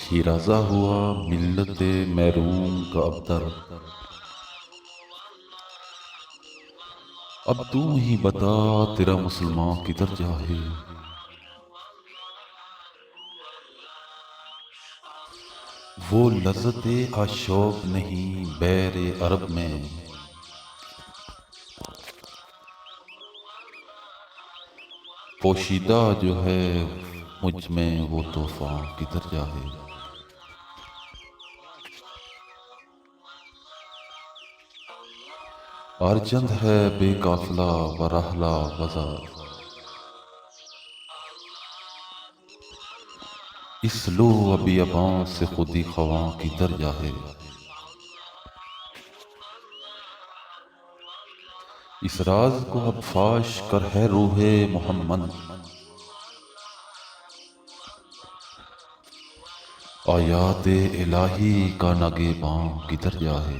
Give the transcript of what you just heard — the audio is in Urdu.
شیرازہ ہوا ملت محروم کا ابتر، اب تو ہی بتا تیرا مسلمان کدھر جاہے۔ وہ لذت آشوق نہیں بیر عرب میں، پوشیدہ جو ہے مجھ میں وہ طوفان کدھر جاہے۔ ارجند ہے بے قافلہ و رحلہ بازار، اس لو بیاباں سے خودی خواں کدھر جاہے۔ اس راز کو اب فاش کر ہے روح محمد، آیات الہی کا نگہباں کدھر جاہے۔